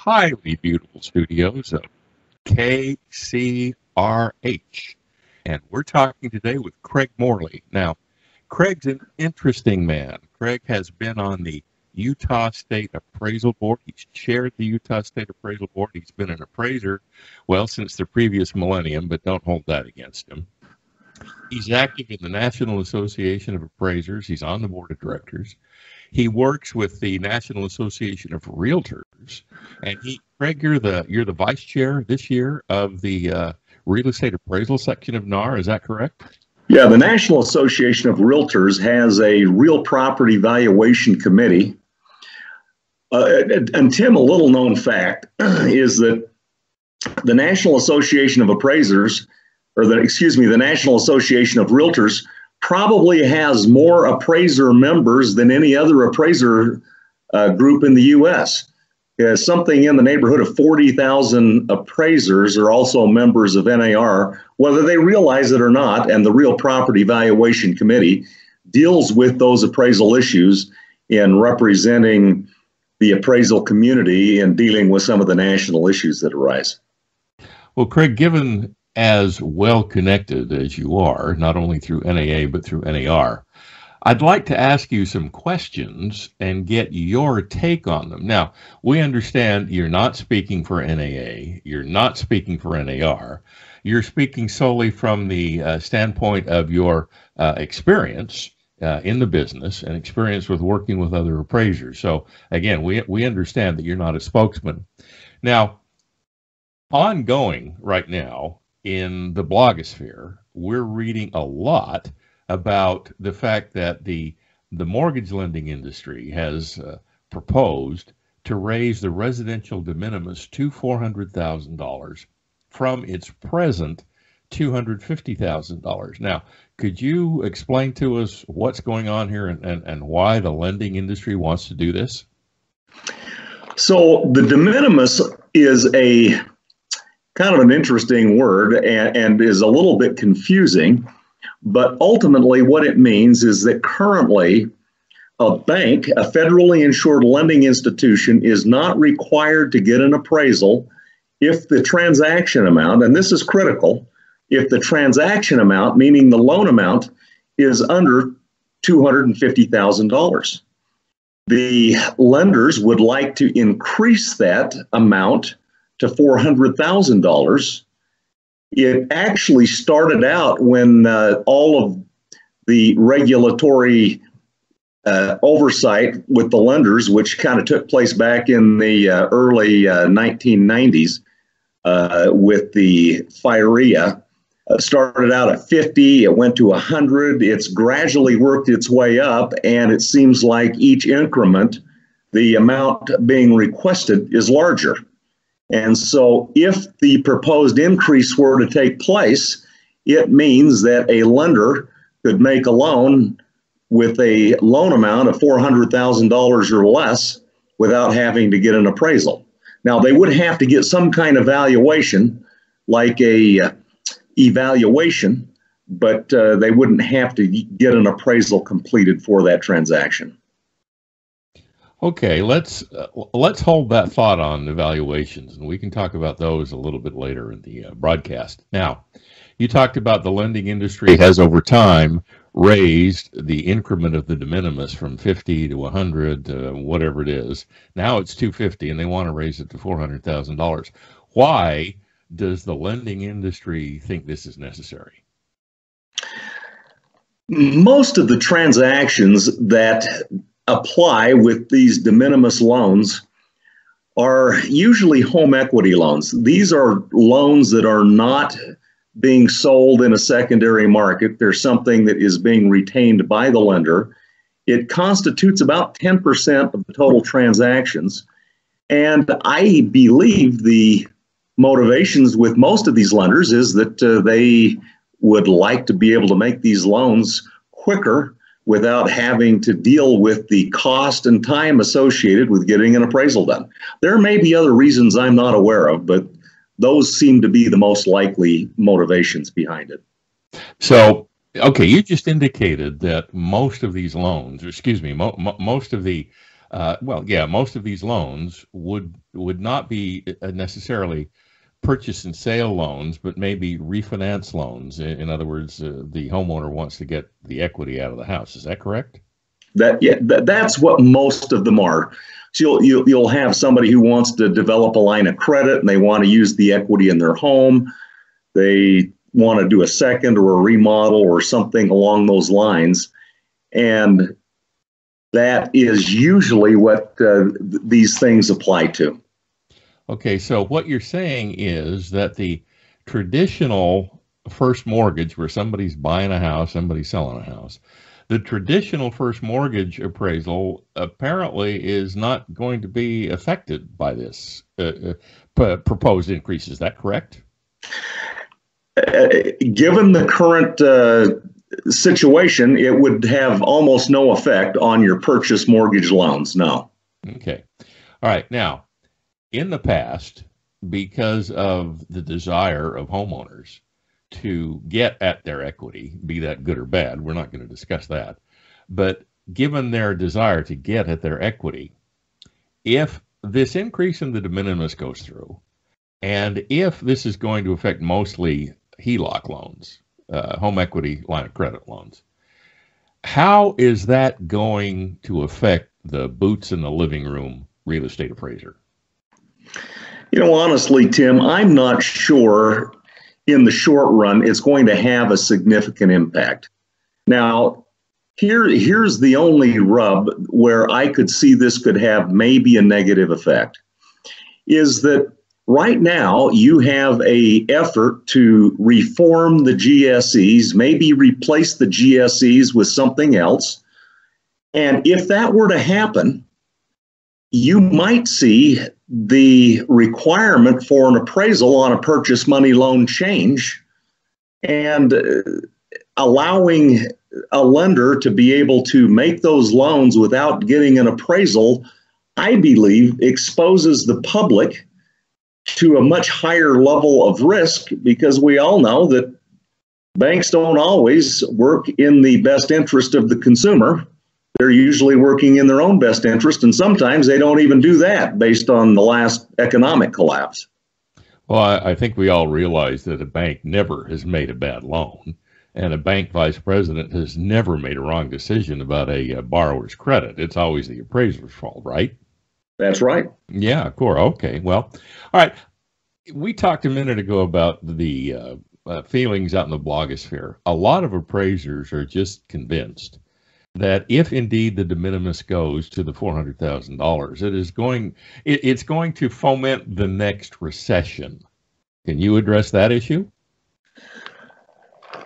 highly beautiful studios of KCRH. And we're talking today with Craig Morley. Now, Craig's an interesting man. Craig has been on the Utah State Appraisal Board. He's chaired the Utah State Appraisal Board. He's been an appraiser, well, since the previous millennium, but don't hold that against him. He's active in the National Association of Appraisers. He's on the board of directors. He works with the National Association of Realtors. And Craig, you're the vice chair this year of the Real Estate Appraisal section of NAR. Is that correct? Yeah, the National Association of Realtors has a real property valuation committee. And Tim, a little known fact is that the National Association of Appraisers, the National Association of Realtors probably has more appraiser members than any other appraiser group in the U.S. Something in the neighborhood of 40,000 appraisers are also members of NAR, whether they realize it or not, and the Real Property Valuation Committee deals with those appraisal issues in representing the appraisal community and dealing with some of the national issues that arise. Well, Craig, given as well connected as you are, not only through NAA, but through NAR, I'd like to ask you some questions and get your take on them. Now, we understand you're not speaking for NAA, you're not speaking for NAR, you're speaking solely from the standpoint of your experience in the business and experience with working with other appraisers. So again, we understand that you're not a spokesman. Now, ongoing right now in the blogosphere, we're reading a lot about the fact that the mortgage lending industry has proposed to raise the residential de minimis to $400,000 from its present $250,000. Now, could you explain to us what's going on here and why the lending industry wants to do this? So the de minimis is a kind of an interesting word and is a little bit confusing, but ultimately what it means is that currently a bank, a federally insured lending institution, is not required to get an appraisal if the transaction amount, and this is critical, if the transaction amount, meaning the loan amount, is under $250,000. The lenders would like to increase that amount to $400,000. It actually started out when all of the regulatory oversight with the lenders, which kind of took place back in the early 1990s with the FIREA, started out at 50, it went to 100, it's gradually worked its way up, and it seems like each increment, the amount being requested is larger. And so if the proposed increase were to take place, it means that a lender could make a loan with a loan amount of $400,000 or less without having to get an appraisal. Now, they would have to get some kind of valuation, like a evaluation, but they wouldn't have to get an appraisal completed for that transaction. Okay, let's hold that thought on evaluations, and we can talk about those a little bit later in the broadcast. Now, you talked about the lending industry has over time raised the increment of the de minimis from 50 to 100 to whatever it is. Now it's 250, and they want to raise it to $400,000. Why does the lending industry think this is necessary? Most of the transactions that apply with these de minimis loans are usually home equity loans. These are loans that are not being sold in a secondary market. They're something that is being retained by the lender. It constitutes about 10% of the total transactions. And I believe the motivations with most of these lenders is that they would like to be able to make these loans quicker without having to deal with the cost and time associated with getting an appraisal done. There may be other reasons I'm not aware of, but those seem to be the most likely motivations behind it. So, okay, you just indicated that most of these loans, or excuse me, most of the Well, yeah, most of these loans would not be necessarily purchase and sale loans, but maybe refinance loans. In other words, the homeowner wants to get the equity out of the house. Is that correct? That's what most of them are. So you'll have somebody who wants to develop a line of credit and they want to use the equity in their home. They want to do a second or a remodel or something along those lines. And that is usually what these things apply to. Okay, so what you're saying is that the traditional first mortgage, where somebody's buying a house, somebody's selling a house, the traditional first mortgage appraisal apparently is not going to be affected by this proposed increase. Is that correct? Given the current situation, it would have almost no effect on your purchase mortgage loans. No. Okay. All right. Now, in the past, because of the desire of homeowners to get at their equity, be that good or bad, we're not going to discuss that, but given their desire to get at their equity, if this increase in the de minimis goes through, and if this is going to affect mostly HELOC loans, home equity line of credit loans, how is that going to affect the boots in the living room real estate appraiser? Honestly, Tim, I'm not sure in the short run it's going to have a significant impact. Now, here's the only rub where I could see this could have maybe a negative effect, is that right now you have an effort to reform the GSEs, maybe replace the GSEs with something else. And if that were to happen, you might see the requirement for an appraisal on a purchase money loan change, and allowing a lender to be able to make those loans without getting an appraisal, I believe, exposes the public to a much higher level of risk, because we all know that banks don't always work in the best interest of the consumer. They're usually working in their own best interest, and sometimes they don't even do that based on the last economic collapse. Well, I think we all realize that a bank never has made a bad loan, and a bank vice president has never made a wrong decision about a borrower's credit. It's always the appraiser's fault, right? That's right. Yeah, of course. Okay, well, all right. We talked a minute ago about the feelings out in the blogosphere. A lot of appraisers are just convinced that if indeed the de minimis goes to the $400,000, it's going to foment the next recession. Can you address that issue?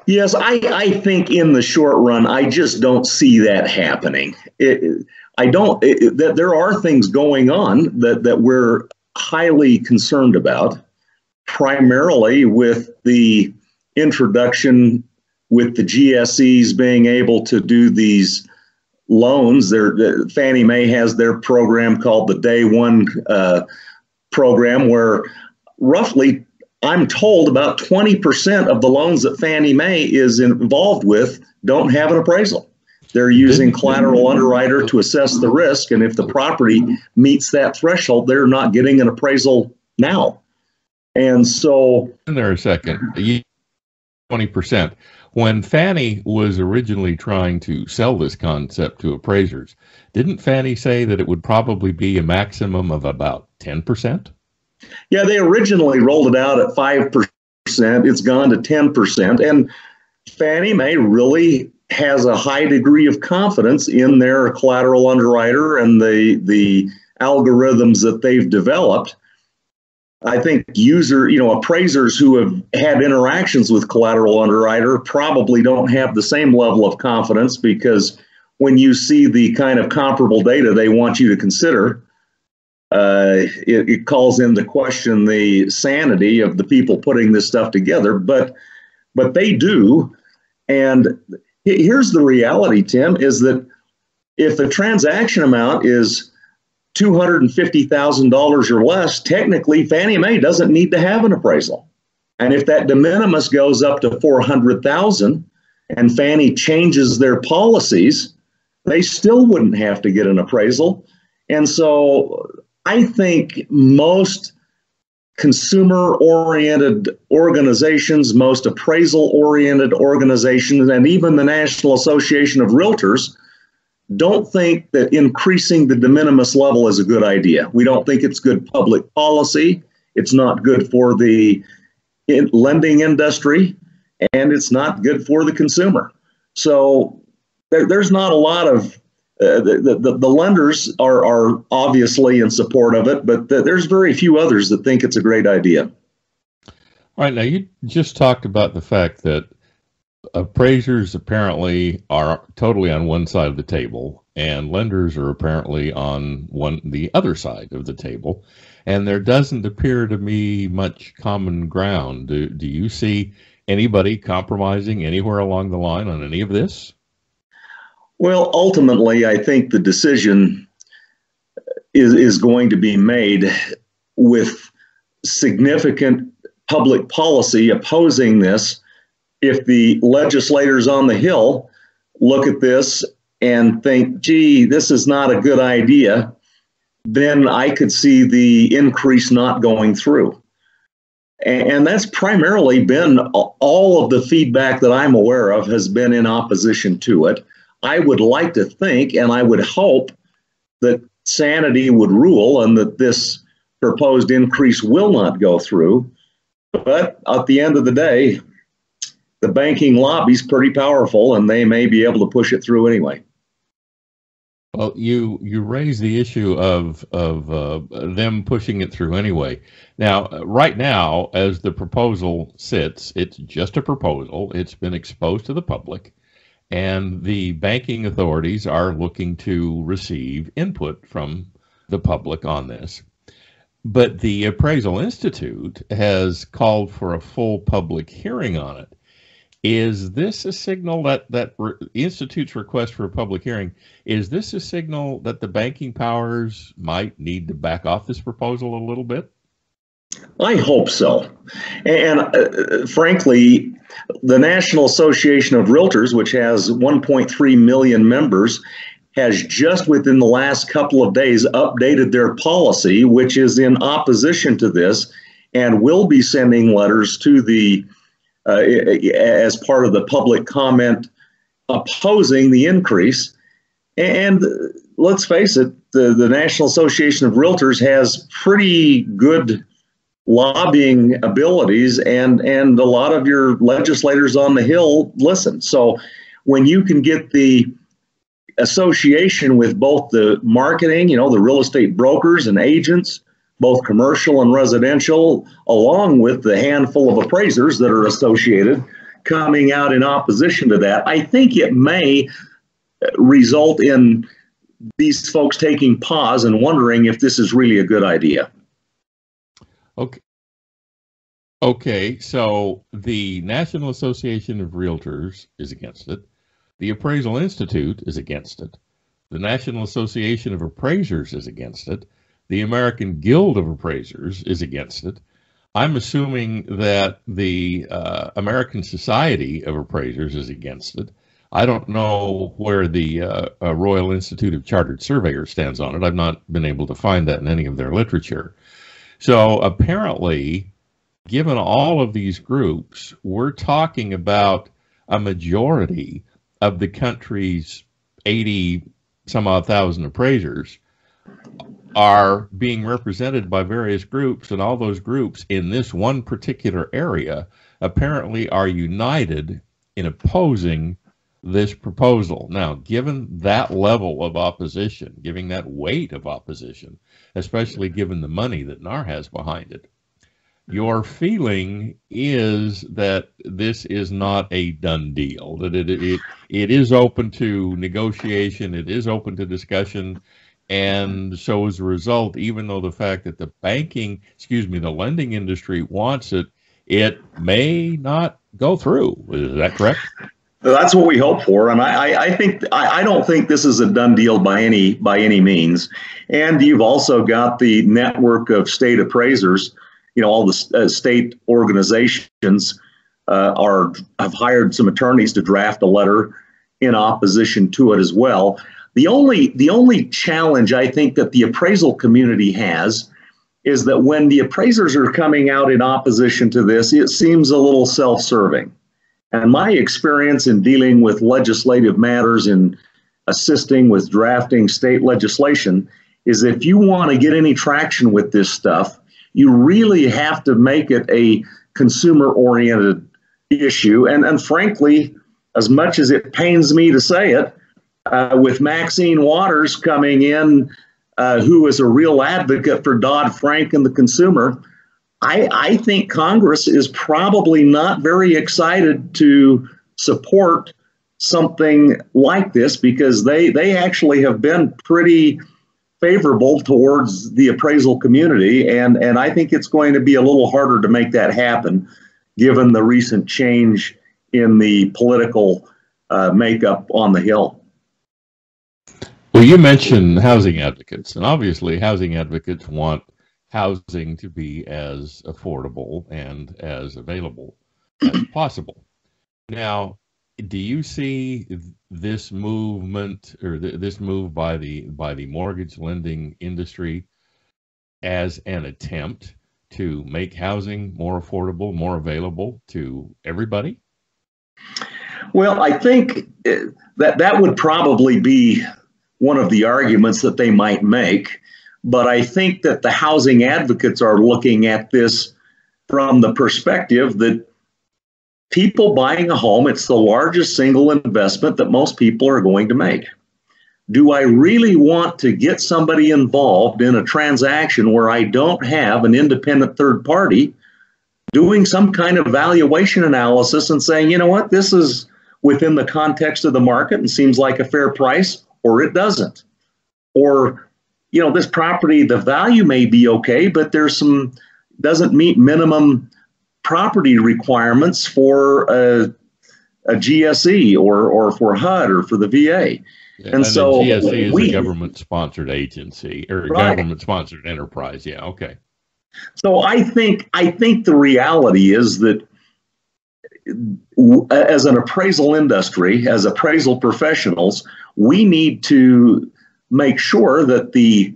Yes, I think in the short run, I just don't see that happening. That there are things going on that we're highly concerned about, primarily with the introduction with the GSEs being able to do these loans. Fannie Mae has their program called the Day One program, where roughly, I'm told, about 20% of the loans that Fannie Mae is involved with don't have an appraisal. They're using collateral underwriter to assess the risk, and if the property meets that threshold, they're not getting an appraisal now. And so, in there a second, 20%. When Fannie was originally trying to sell this concept to appraisers, didn't Fannie say that it would probably be a maximum of about 10%? Yeah, they originally rolled it out at 5%. It's gone to 10%. And Fannie Mae really has a high degree of confidence in their collateral underwriter and the algorithms that they've developed. I think appraisers who have had interactions with collateral underwriter probably don't have the same level of confidence, because when you see the kind of comparable data they want you to consider, it calls into question the sanity of the people putting this stuff together. But they do. And here's the reality, Tim, is that if the transaction amount is $250,000 or less, technically Fannie Mae doesn't need to have an appraisal. And if that de minimis goes up to $400,000 and Fannie changes their policies, they still wouldn't have to get an appraisal. And so I think most consumer-oriented organizations, most appraisal-oriented organizations, and even the National Association of Realtors don't think that increasing the de minimis level is a good idea. We don't think it's good public policy. It's not good for the lending industry, and it's not good for the consumer. So there's not a lot of the lenders are obviously in support of it, but there's very few others that think it's a great idea. All right, now you just talked about the fact that appraisers apparently are totally on one side of the table, and lenders are apparently on the other side of the table, and there doesn't appear to be much common ground. Do you see anybody compromising anywhere along the line on any of this? Well, ultimately, I think the decision is going to be made with significant public policy opposing this. If the legislators on the Hill look at this and think, gee, this is not a good idea, then I could see the increase not going through. And that's primarily been all of the feedback that I'm aware of has been in opposition to it. I would like to think, and I would hope, that sanity would rule and that this proposed increase will not go through. But at the end of the day, the banking lobby's pretty powerful, and they may be able to push it through anyway. Well, you raise the issue of them pushing it through anyway. Now, right now, as the proposal sits, it's just a proposal. It's been exposed to the public, and the banking authorities are looking to receive input from the public on this. But the Appraisal Institute has called for a full public hearing on it. Is this a signal that the Institute's request for a public hearing, is this a signal that the banking powers might need to back off this proposal a little bit? I hope so. And frankly, the National Association of Realtors, which has 1.3 million members, has just within the last couple of days updated their policy, which is in opposition to this, and will be sending letters to the as part of the public comment opposing the increase. And let's face it, the National Association of Realtors has pretty good lobbying abilities, and a lot of your legislators on the Hill listen. So when you can get the association with both the marketing, the real estate brokers and agents, both commercial and residential, along with the handful of appraisers that are associated, coming out in opposition to that, I think it may result in these folks taking pause and wondering if this is really a good idea. Okay, so the National Association of Realtors is against it. The Appraisal Institute is against it. The National Association of Appraisers is against it. The American Guild of Appraisers is against it. I'm assuming that the American Society of Appraisers is against it. I don't know where the Royal Institute of Chartered Surveyors stands on it. I've not been able to find that in any of their literature. So apparently, given all of these groups, we're talking about a majority of the country's 80 some odd thousand appraisers are being represented by various groups, and all those groups in this one particular area apparently are united in opposing this proposal. Now, given that level of opposition, given that weight of opposition, especially given the money that NAR has behind it, your feeling is that this is not a done deal, that it is open to negotiation, it is open to discussion. And so as a result, even though the fact that the lending industry wants it, it may not go through. Is that correct? That's what we hope for, and I don't think this is a done deal by any means. And you've also got the network of state appraisers. All the state organizations have hired some attorneys to draft a letter in opposition to it as well. The only challenge I think that the appraisal community has is that when the appraisers are coming out in opposition to this, it seems a little self-serving. And my experience in dealing with legislative matters and assisting with drafting state legislation is if you want to get any traction with this stuff, you really have to make it a consumer-oriented issue. And frankly, as much as it pains me to say it, with Maxine Waters coming in, who is a real advocate for Dodd-Frank and the consumer, I think Congress is probably not very excited to support something like this because they actually have been pretty favorable towards the appraisal community. And I think it's going to be a little harder to make that happen given the recent change in the political makeup on the Hill. Well, you mentioned housing advocates, and obviously housing advocates want housing to be as affordable and as available as possible. Now, do you see this movement or this move by the mortgage lending industry as an attempt to make housing more affordable, more available to everybody? Well, I think that would probably be one of the arguments that they might make. But I think that the housing advocates are looking at this from the perspective that people buying a home, it's the largest single investment that most people are going to make. Do I really want to get somebody involved in a transaction where I don't have an independent third party doing some kind of valuation analysis and saying, you know what, this is within the context of the market and seems like a fair price, or it doesn't? Or, you know, this property, the value may be okay, but there's doesn't meet minimum property requirements for a GSE or for HUD or for the VA. And so GSE is a government-sponsored agency or right. Government-sponsored enterprise. Yeah, okay. So I think the reality is that as an appraisal industry, as appraisal professionals, we need to make sure that the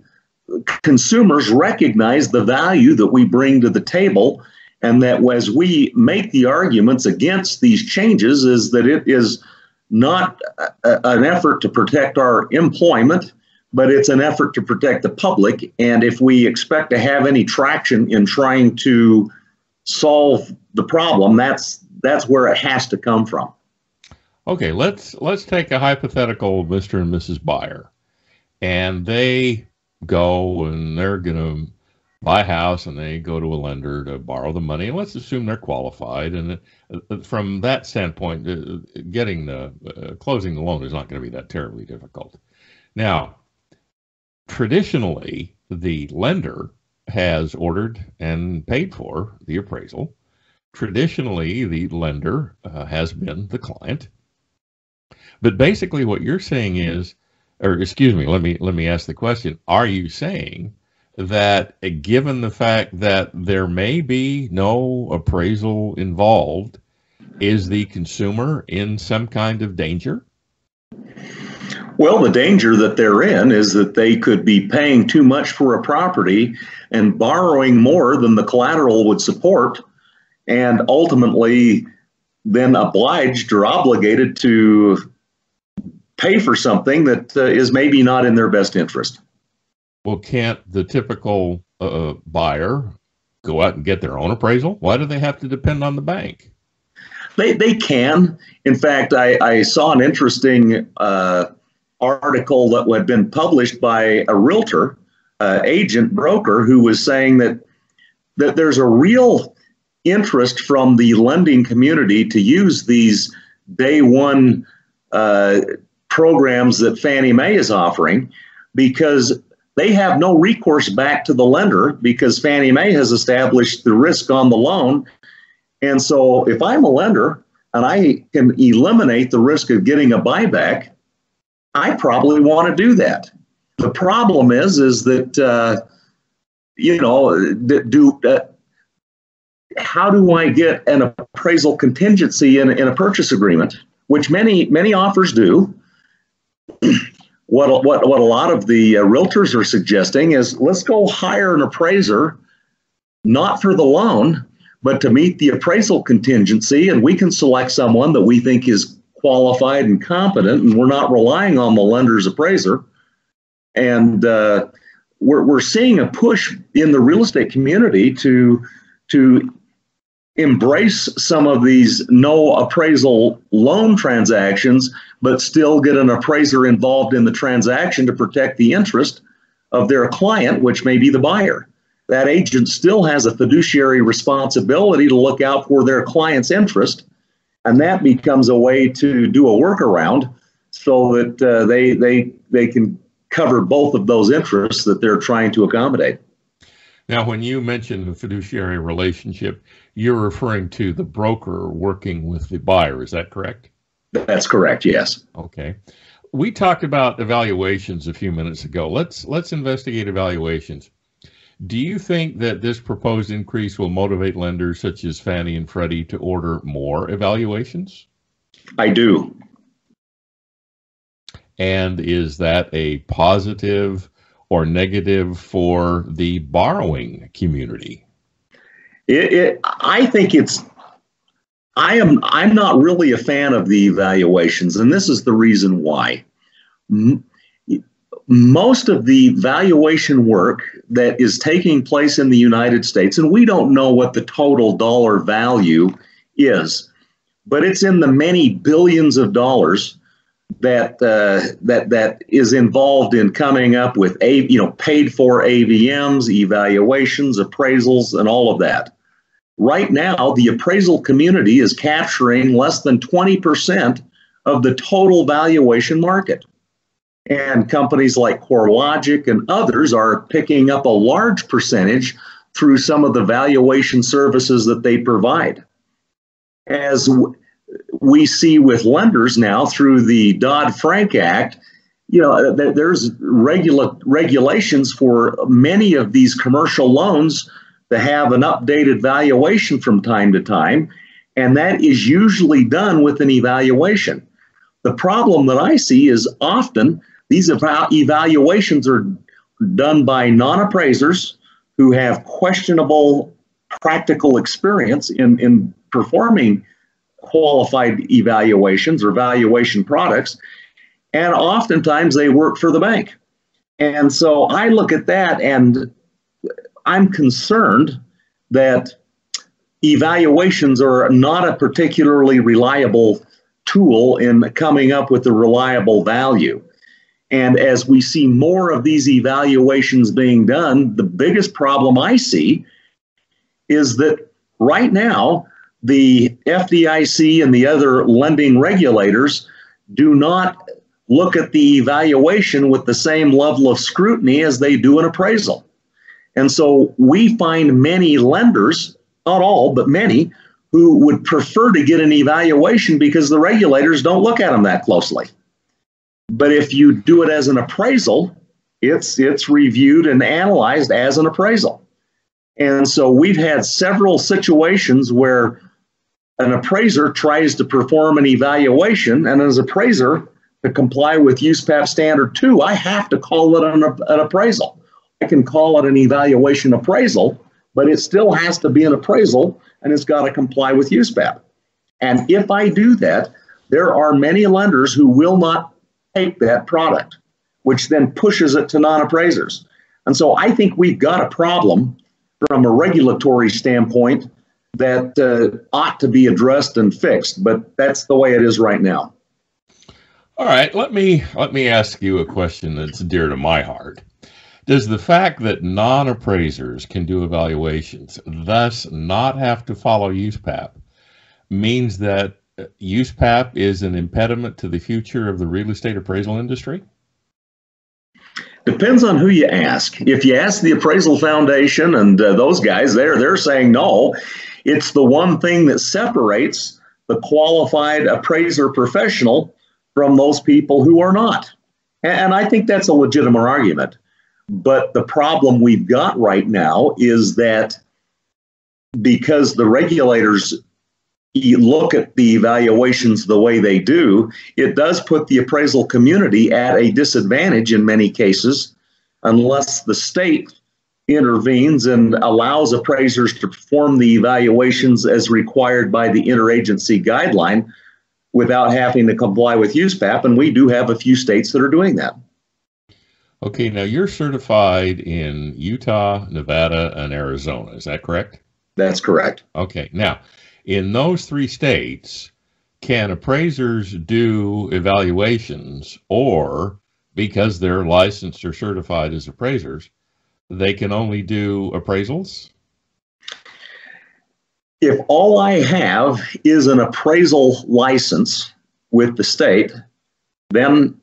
consumers recognize the value that we bring to the table, and that as we make the arguments against these changes is that it is not an effort to protect our employment, but it's an effort to protect the public. And if we expect to have any traction in trying to solve the problem, that's where it has to come from. Okay, let's take a hypothetical Mr. and Mrs. Buyer, and they go and they're going to buy a house and they go to a lender to borrow the money, and let's assume they're qualified. And from that standpoint, getting closing the loan is not going to be that terribly difficult. Now, traditionally, the lender has ordered and paid for the appraisal. Traditionally, the lender has been the client. But basically what you're saying is, or excuse me, let me ask the question. Are you saying that given the fact that there may be no appraisal involved, is the consumer in some kind of danger? Well, the danger that they're in is that they could be paying too much for a property and borrowing more than the collateral would support, and ultimately then obliged or obligated to pay for something that is maybe not in their best interest. Well, can't the typical buyer go out and get their own appraisal? Why do they have to depend on the bank? They can. In fact, I saw an interesting article that had been published by a realtor, agent, broker, who was saying that there's a real interest from the lending community to use these day one programs that Fannie Mae is offering, because they have no recourse back to the lender because Fannie Mae has established the risk on the loan. And so if I'm a lender and I can eliminate the risk of getting a buyback, I probably want to do that. The problem is that, how do I get an appraisal contingency in a purchase agreement, which many offers do. what a lot of the realtors are suggesting is let's go hire an appraiser, not for the loan, but to meet the appraisal contingency, and we can select someone that we think is qualified and competent, and we're not relying on the lender's appraiser. And we're seeing a push in the real estate community to embrace some of these no appraisal loan transactions, but still get an appraiser involved in the transaction to protect the interest of their client, which may be the buyer. That agent still has a fiduciary responsibility to look out for their client's interest, and that becomes a way to do a workaround so that they can cover both of those interests that they're trying to accommodate. Now, when you mention the fiduciary relationship, you're referring to the broker working with the buyer. Is that correct? That's correct, yes. Okay. We talked about evaluations a few minutes ago. Let's investigate evaluations. Do you think that this proposed increase will motivate lenders such as Fannie and Freddie to order more evaluations? I do. And is that a positive or negative for the borrowing community? I think I'm not really a fan of the evaluations, and this is the reason why. Most of the valuation work that is taking place in the United States, and we don't know what the total dollar value is, but it's in the many billions of dollars that is involved in coming up with paid for AVMs, evaluations, appraisals, and all of that. Right now, the appraisal community is capturing less than 20% of the total valuation market. And companies like CoreLogic and others are picking up a large percentage through some of the valuation services that they provide. As we see with lenders now through the Dodd-Frank Act, there's regulations for many of these commercial loans to have an updated valuation from time to time, and that is usually done with an evaluation. The problem that I see is often these evaluations are done by non-appraisers who have questionable practical experience in performing qualified evaluations or valuation products, and oftentimes they work for the bank. And so I look at that and I'm concerned that evaluations are not a particularly reliable tool in coming up with a reliable value. And as we see more of these evaluations being done, the biggest problem I see is that right now, the FDIC and the other lending regulators do not look at the evaluation with the same level of scrutiny as they do an appraisal. And so we find many lenders, not all, but many, who would prefer to get an evaluation because the regulators don't look at them that closely. But if you do it as an appraisal, it's reviewed and analyzed as an appraisal. And so we've had several situations where an appraiser tries to perform an evaluation, and as appraiser, to comply with USPAP Standard 2, I have to call it an appraisal. I can call it an evaluation appraisal, but it still has to be an appraisal, and it's got to comply with USPAP. And if I do that, there are many lenders who will not take that product, which then pushes it to non-appraisers. And so I think we've got a problem from a regulatory standpoint that ought to be addressed and fixed, but that's the way it is right now. All right, let me ask you a question that's dear to my heart. Does the fact that non-appraisers can do evaluations, thus not have to follow USPAP, means that USPAP is an impediment to the future of the real estate appraisal industry? Depends on who you ask. If you ask the Appraisal Foundation and those guys, they're saying no. It's the one thing that separates the qualified appraiser professional from those people who are not. And I think that's a legitimate argument. But the problem we've got right now is that because the regulators you look at the evaluations the way they do, it does put the appraisal community at a disadvantage in many cases, unless the state intervenes and allows appraisers to perform the evaluations as required by the interagency guideline without having to comply with USPAP. And we do have a few states that are doing that. Okay, now you're certified in Utah, Nevada, and Arizona. Is that correct? That's correct. Okay, now in those three states, can appraisers do evaluations, or because they're licensed or certified as appraisers, they can only do appraisals? If all I have is an appraisal license with the state, then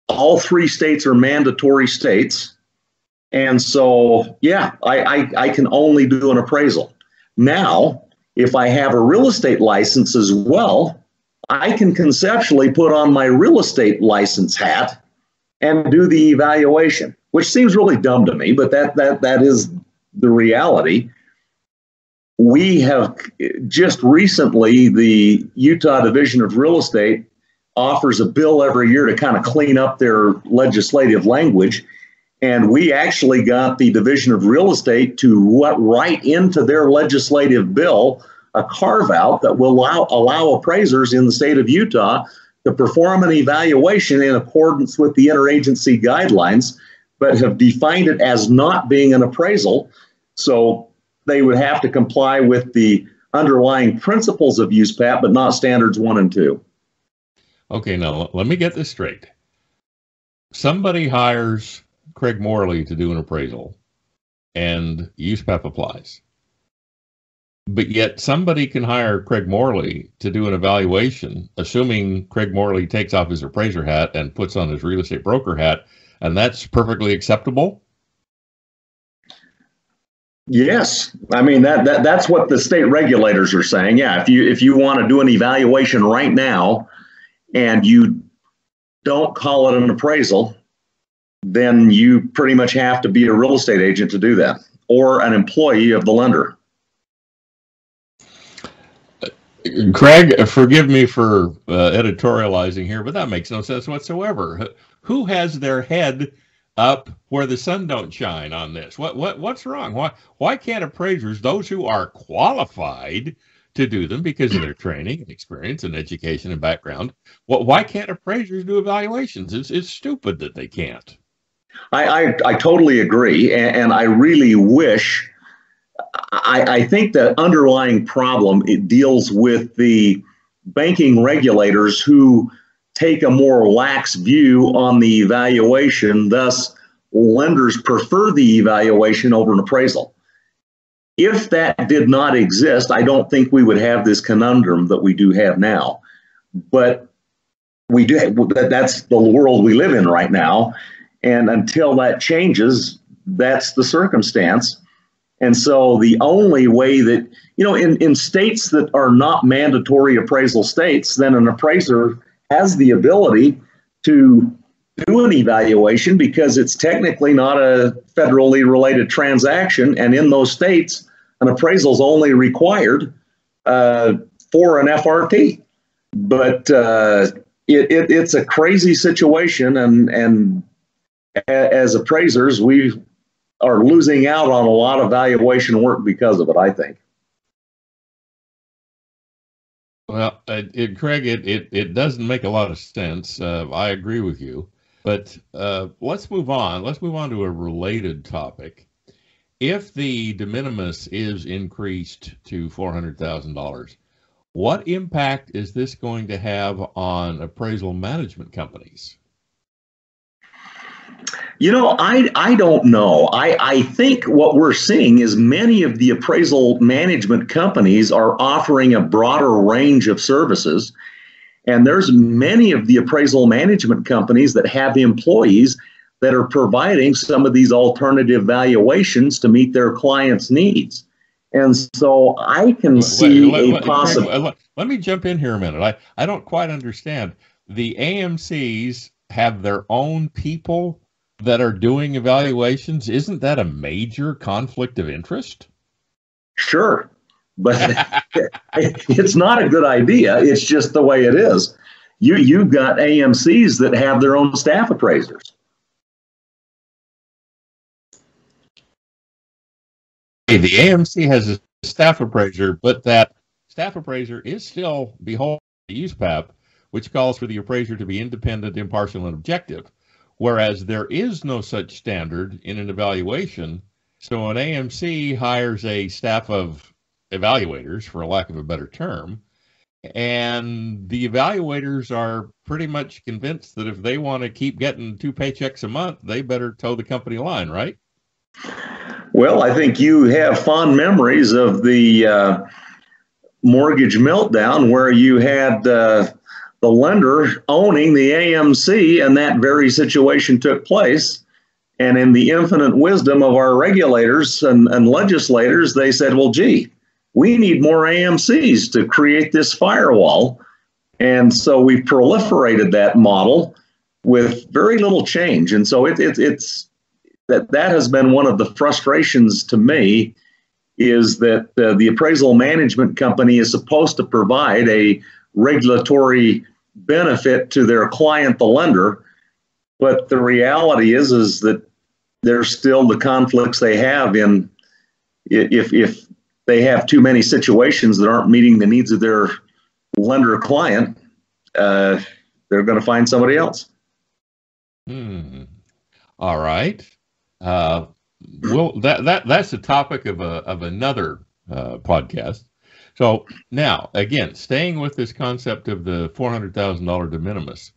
all three states are mandatory states. And so, yeah, I can only do an appraisal. Now, if I have a real estate license as well, I can conceptually put on my real estate license hat and do the evaluation, which seems really dumb to me, but that is the reality. We have just recently, the Utah Division of Real Estate offers a bill every year to kind of clean up their legislative language. And we actually got the Division of Real Estate to write into their legislative bill a carve out that will allow appraisers in the state of Utah to perform an evaluation in accordance with the interagency guidelines, but have defined it as not being an appraisal. So they would have to comply with the underlying principles of USPAP, but not standards 1 and 2. Okay, now let me get this straight. Somebody hires Craig Morley to do an appraisal, and USPAP applies. But yet somebody can hire Craig Morley to do an evaluation, assuming Craig Morley takes off his appraiser hat and puts on his real estate broker hat, and that's perfectly acceptable? Yes, I mean that's what the state regulators are saying. Yeah, if you want to do an evaluation right now and you don't call it an appraisal, then you pretty much have to be a real estate agent to do that, or an employee of the lender. Craig, forgive me for editorializing here, but that makes no sense whatsoever. Who has their head up where the sun don't shine on this? What's wrong? Why can't appraisers, those who are qualified to do them because of their training and experience and education and background, why can't appraisers do evaluations? It's stupid that they can't. I totally agree, and I really wish. I think the underlying problem, it deals with the banking regulators who take a more lax view on the evaluation. Thus, lenders prefer the evaluation over an appraisal. If that did not exist, I don't think we would have this conundrum that we do have now. But we do. That's the world we live in right now. And until that changes, that's the circumstance. And so the only way that, in states that are not mandatory appraisal states, then an appraiser has the ability to do an evaluation because it's technically not a federally related transaction. And in those states, an appraisal is only required for an FRT. But it's a crazy situation. And as appraisers, we are losing out on a lot of valuation work because of it, I think. Well, Craig, it doesn't make a lot of sense. I agree with you. But let's move on. Let's move on to a related topic. If the de minimis is increased to $400,000, what impact is this going to have on appraisal management companies? I don't know. I think what we're seeing is many of the appraisal management companies are offering a broader range of services. And there's many of the appraisal management companies that have employees that are providing some of these alternative valuations to meet their clients' needs. And so I can see a possible. Let me jump in here a minute. I don't quite understand. The AMCs have their own people that are doing evaluations. Isn't that a major conflict of interest? Sure. but it's not a good idea. It's just the way it is. You've got AMCs that have their own staff appraisers. The AMC has a staff appraiser, but that staff appraiser is still beholden to USPAP, which calls for the appraiser to be independent, impartial, and objective, whereas there is no such standard in an evaluation. So an AMC hires a staff of evaluators, for lack of a better term, and the evaluators are pretty much convinced that if they want to keep getting 2 paychecks a month, they better toe the company line, right? Well, I think you have fond memories of the mortgage meltdown where you had the lender owning the AMC, and that very situation took place. And in the infinite wisdom of our regulators and legislators, they said, well, gee, we need more AMCs to create this firewall. And so we proliferated that model with very little change. And so that has been one of the frustrations to me, is that the appraisal management company is supposed to provide a regulatory benefit to their client, the lender. But the reality is that there's still the conflicts they have in if they have too many situations that aren't meeting the needs of their lender client, they're going to find somebody else. All right. Well, that's the topic of another podcast. So now, again, staying with this concept of the $400,000 de minimis,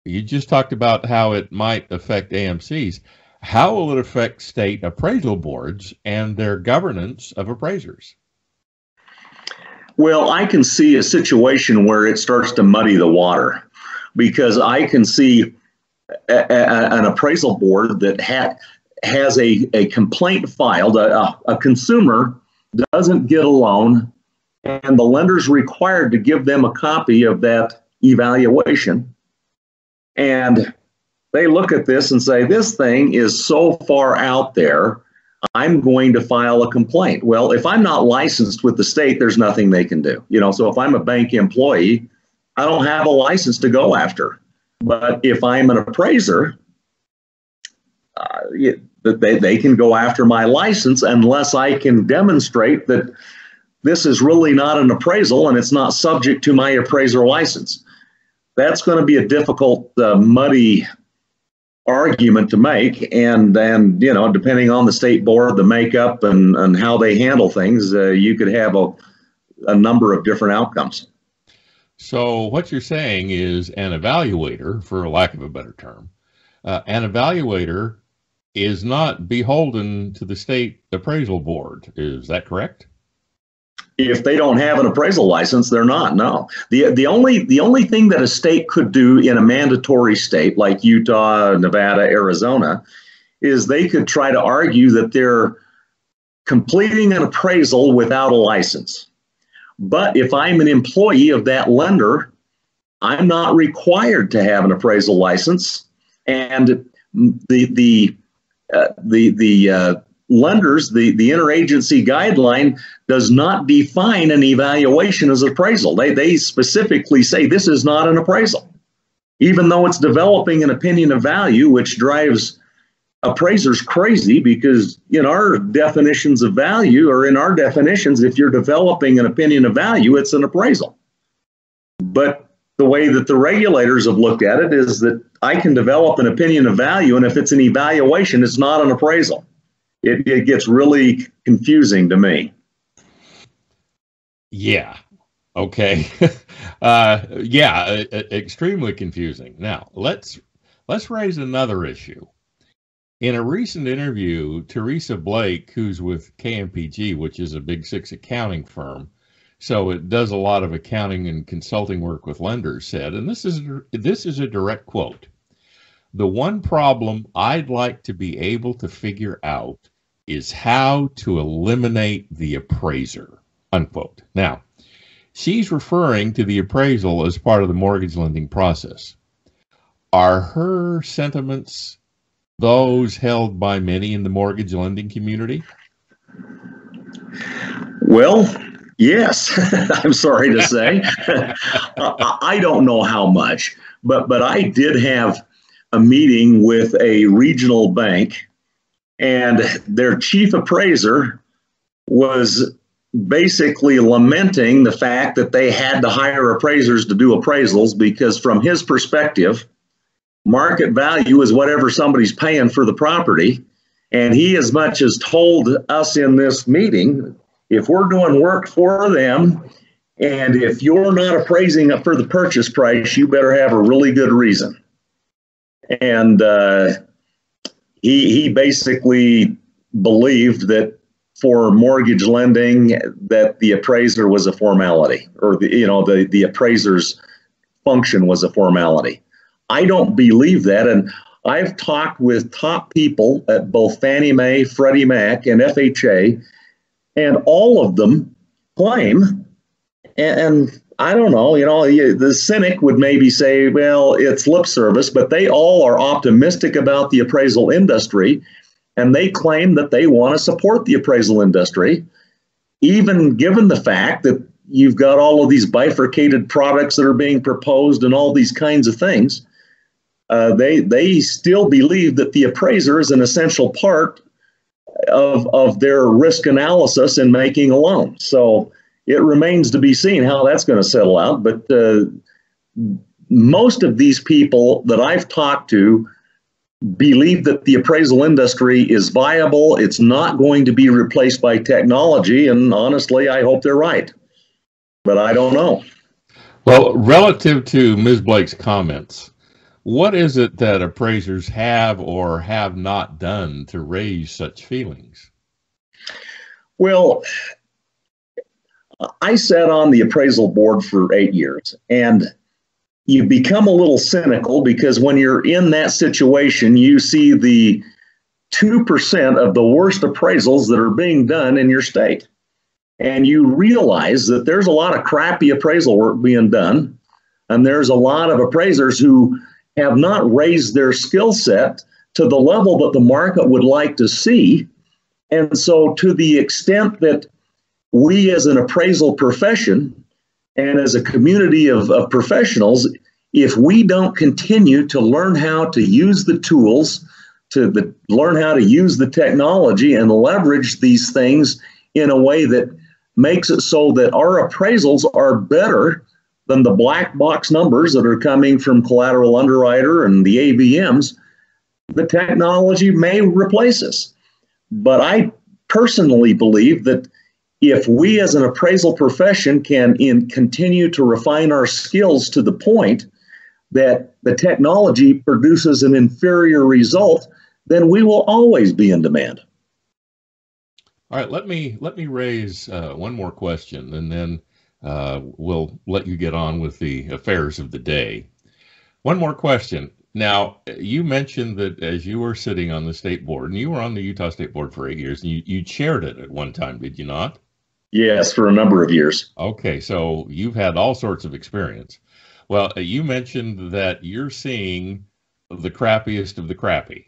you just talked about how it might affect AMCs. How will it affect state appraisal boards and their governance of appraisers? Well, I can see a situation where it starts to muddy the water, because I can see an appraisal board that has a complaint filed. A consumer doesn't get a loan, and the lender's required to give them a copy of that evaluation. And they look at this and say, this thing is so far out there, I'm going to file a complaint. Well, if I'm not licensed with the state, there's nothing they can do. So if I'm a bank employee, I don't have a license to go after. But if I'm an appraiser, they can go after my license unless I can demonstrate that this is really not an appraisal and it's not subject to my appraiser license. That's going to be a difficult, muddy argument to make, and depending on the state board, the makeup, and how they handle things, you could have a number of different outcomes. So what you're saying is an evaluator, for lack of a better term, an evaluator is not beholden to the state appraisal board. Is that correct? If they don't have an appraisal license, they're not. No. The only thing that a state could do in a mandatory state like Utah, Nevada, Arizona, is they could try to argue that they're completing an appraisal without a license. But if I'm an employee of that lender, I'm not required to have an appraisal license, and the lenders, the interagency guideline does not define an evaluation as appraisal. They specifically say this is not an appraisal, even though it's developing an opinion of value, which drives appraisers crazy, because in our definitions of value, or in our definitions, if you're developing an opinion of value, it's an appraisal. But the way that the regulators have looked at it is that I can develop an opinion of value, and if it's an evaluation, it's not an appraisal. It gets really confusing to me. Yeah. Okay. Extremely confusing. Now, let's raise another issue. In a recent interview, Teresa Blake, who's with KMPG, which is a Big Six accounting firm, so it does a lot of accounting and consulting work with lenders, said, and this is a direct quote, "The one problem I'd like to be able to figure out is how to eliminate the appraiser," unquote. Now, she's referring to the appraisal as part of the mortgage lending process. Are her sentiments those held by many in the mortgage lending community? Well, Yes, I'm sorry to say. I don't know how much, but I did have a meeting with a regional bank, and their chief appraiser was basically lamenting the fact that they had to hire appraisers to do appraisals because, from his perspective, market value is whatever somebody's paying for the property. And he as much as told us in this meeting, if we're doing work for them and if you're not appraising it for the purchase price, you better have a really good reason. And he basically believed that for mortgage lending that the appraiser was a formality, or the appraiser's function was a formality. I don't believe that, and I've talked with top people at both Fannie Mae, Freddie Mac, and FHA, and all of them claim, and I don't know, the cynic would maybe say, well, it's lip service, but they all are optimistic about the appraisal industry, and they claim that they want to support the appraisal industry, even given the fact that you've got all of these bifurcated products that are being proposed and all these kinds of things. They still believe that the appraiser is an essential part of their risk analysis in making a loan. So it remains to be seen how that's going to settle out. But most of these people that I've talked to believe that the appraisal industry is viable. It's not going to be replaced by technology. And honestly, I hope they're right. But I don't know. Well, relative to Ms. Blake's comments, what is it that appraisers have or have not done to raise such feelings? Well, I sat on the appraisal board for 8 years, and you become a little cynical because when you're in that situation, you see the 2% of the worst appraisals that are being done in your state. And you realize that there's a lot of crappy appraisal work being done, and there's a lot of appraisers who have not raised their skill set to the level that the market would like to see. And so to the extent that we as an appraisal profession and as a community of professionals, if we don't continue to learn how to use the tools, learn how to use the technology and leverage these things in a way that makes it so that our appraisals are better than the black box numbers that are coming from Collateral Underwriter and the AVMs, the technology may replace us. But I personally believe that if we as an appraisal profession can continue to refine our skills to the point that the technology produces an inferior result, then we will always be in demand. All right, let me raise one more question, and then we'll let you get on with the affairs of the day. One more question. Now, you mentioned that as you were sitting on the state board, and you were on the Utah State Board for 8 years, and you chaired it at one time, did you not? Yes, for a number of years. Okay, so you've had all sorts of experience. Well, you mentioned that you're seeing the crappiest of the crappy.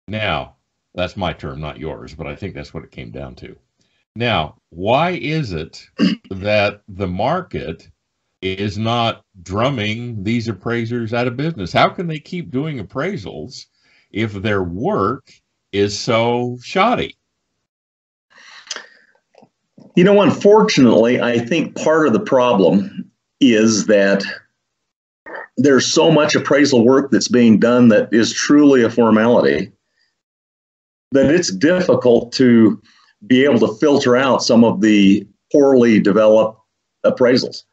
Now, that's my term, not yours, but I think that's what it came down to. Now, why is it that the market is not drumming these appraisers out of business? How can they keep doing appraisals if their work is so shoddy? Unfortunately, I think part of the problem is that there's so much appraisal work that's being done that is truly a formality that it's difficult to be able to filter out some of the poorly developed appraisals.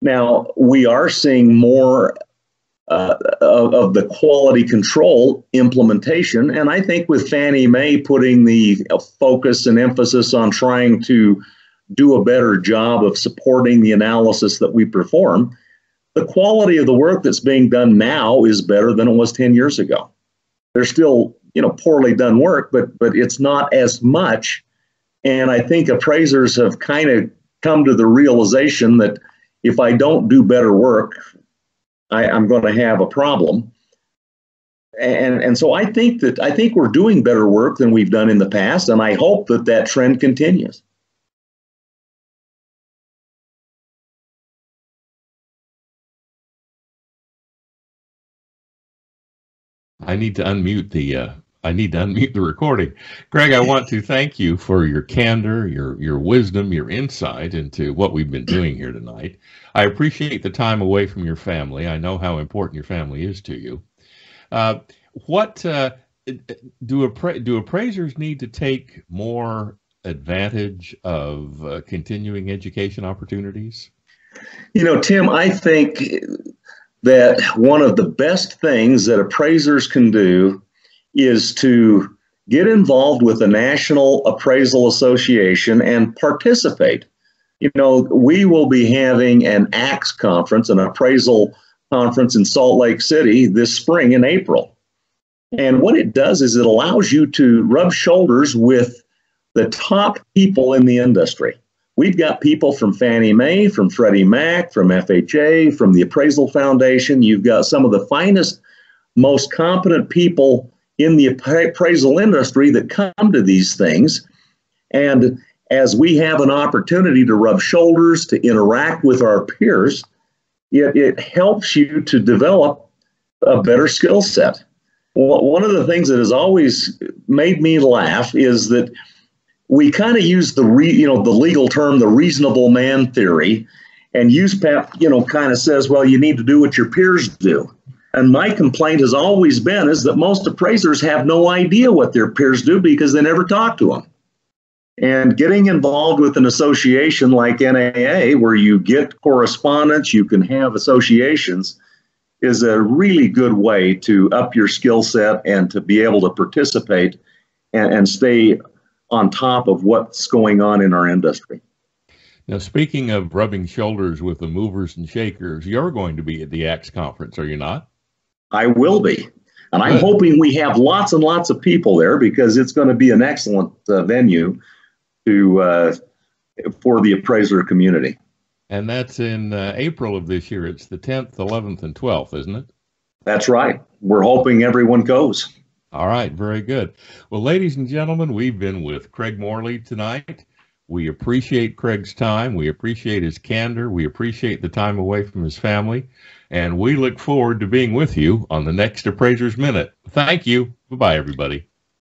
Now, we are seeing more of the quality control implementation, and I think with Fannie Mae putting the focus and emphasis on trying to do a better job of supporting the analysis that we perform, the quality of the work that's being done now is better than it was 10 years ago. There's still, poorly done work, but it's not as much. And I think appraisers have kind of come to the realization that if I don't do better work, I'm going to have a problem. And so I think we're doing better work than we've done in the past, and I hope that trend continues. I need to unmute the recording. Craig, I want to thank you for your candor, your wisdom, your insight into what we've been doing here tonight. I appreciate the time away from your family. I know how important your family is to you. What do appraisers need to take more advantage of continuing education opportunities? You know, Tim, I think that one of the best things that appraisers can do is to get involved with the National Appraisal Association and participate. You know, we will be having an ACTS conference, an appraisal conference in Salt Lake City this spring in April. And what it does is it allows you to rub shoulders with the top people in the industry. We've got people from Fannie Mae, from Freddie Mac, from FHA, from the Appraisal Foundation. You've got some of the finest, most competent people in the appraisal industry that come to these things. And as we have an opportunity to rub shoulders, to interact with our peers, it helps you to develop a better skill set. One of the things that has always made me laugh is that we kind of use the legal term, the reasonable man theory, and USPAP, kind of says, well, you need to do what your peers do. And my complaint has always been is that most appraisers have no idea what their peers do because they never talk to them. And getting involved with an association like NAA, where you get correspondence, you can have associations, is a really good way to up your skill set and to be able to participate and stay on top of what's going on in our industry. Now, speaking of rubbing shoulders with the movers and shakers, you're going to be at the ACTS conference, are you not? I will be. And I'm hoping we have lots and lots of people there because it's going to be an excellent venue for the appraiser community. And that's in April of this year. It's the 10th, 11th, and 12th, isn't it? That's right. We're hoping everyone goes. All right, very good. Well, ladies and gentlemen, we've been with Craig Morley tonight. We appreciate Craig's time. We appreciate his candor. We appreciate the time away from his family. And we look forward to being with you on the next Appraiser's Minute. Thank you. Bye-bye, everybody.